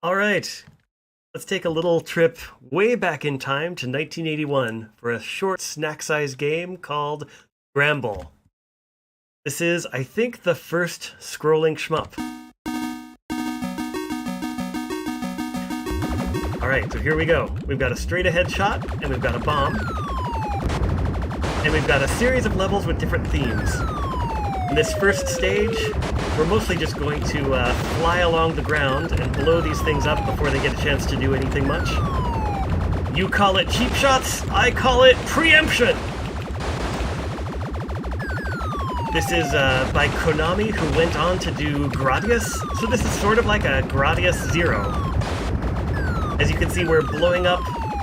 All right, let's take a little trip way back in time to 1981 for a short snack-sized game called Scramble. This is, I think, the first scrolling shmup. All right, so here we go. We've got a straight-ahead shot, and we've got a bomb. And we've got a series of levels with different themes. In this first stage, we're mostly just going to fly along the ground and blow these things up before they get a chance to do anything much. You call it cheap shots, I call it preemption! This is by Konami, who went on to do Gradius, so this is sort of like a Gradius Zero. As you can see, we're blowing up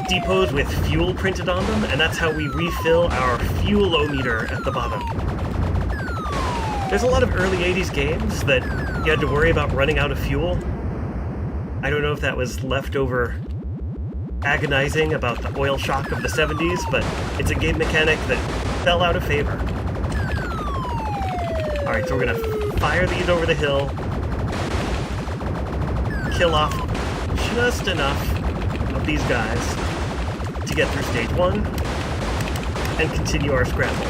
depots with fuel printed on them, and that's how we refill our fuel-o-meter at the bottom. There's a lot of early 80s games that you had to worry about running out of fuel. I don't know if that was leftover agonizing about the oil shock of the 70s, but it's a game mechanic that fell out of favor. Alright, so we're gonna fire these over the hill, kill off just enough of these guys to get through stage 1, and continue our scramble.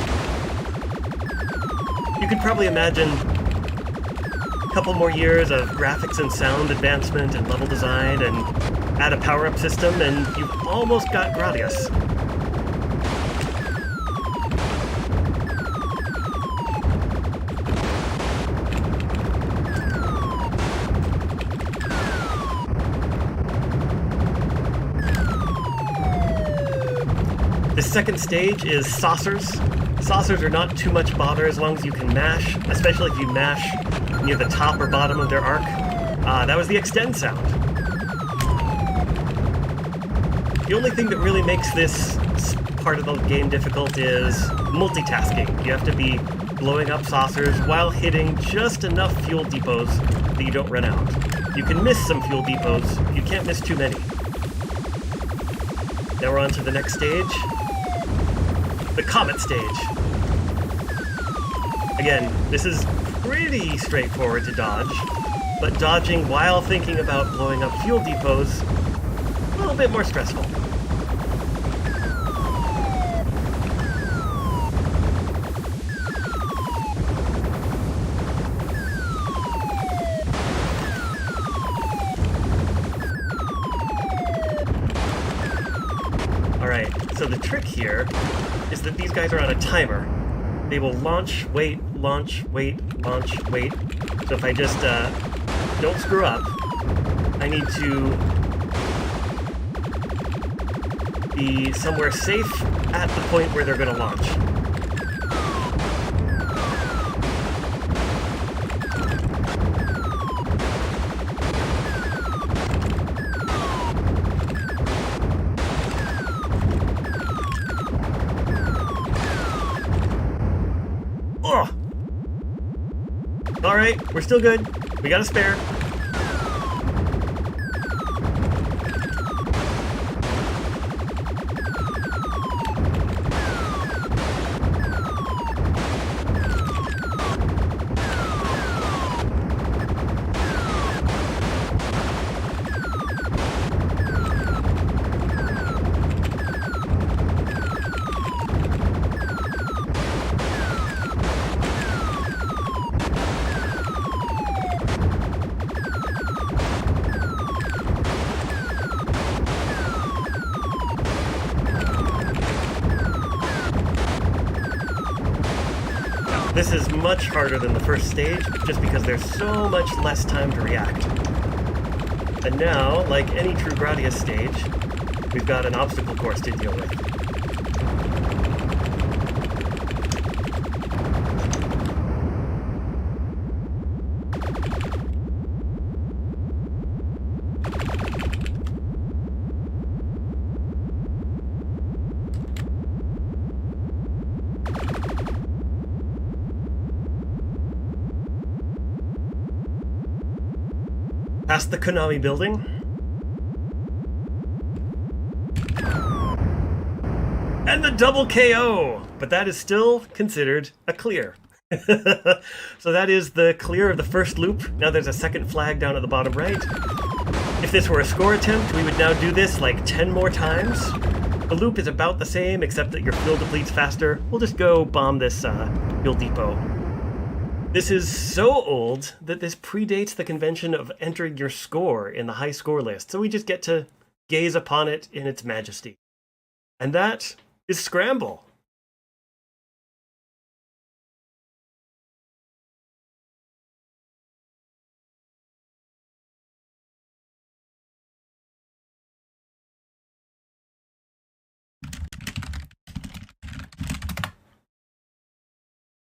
You could probably imagine a couple more years of graphics and sound advancement and level design and add a power-up system, and you've almost got Gradius. The second stage is saucers. Saucers are not too much bother as long as you can mash, especially if you mash near the top or bottom of their arc. That was the extend sound. The only thing that really makes this part of the game difficult is multitasking. You have to be blowing up saucers while hitting just enough fuel depots that you don't run out. You can miss some fuel depots, you can't miss too many. Now we're on to the next stage. The Comet stage. Again, this is pretty straightforward to dodge, but dodging while thinking about blowing up fuel depots, a little bit more stressful. Alright, so the trick here is that these guys are on a timer. They will launch, wait, launch, wait, launch, wait. So if I just don't screw up, I need to be somewhere safe at the point where they're going to launch. Alright, we're still good. We got a spare. This is much harder than the first stage, just because there's so much less time to react. And now, like any true Gradius stage, we've got an obstacle course to deal with. Past the Konami building. And the double KO! But that is still considered a clear. So that is the clear of the first loop. Now there's a second flag down at the bottom right. If this were a score attempt, we would now do this like 10 more times. The loop is about the same, except that your fuel depletes faster. We'll just go bomb this fuel depot. This is so old that this predates the convention of entering your score in the high score list, so we just get to gaze upon it in its majesty. And that is Scramble.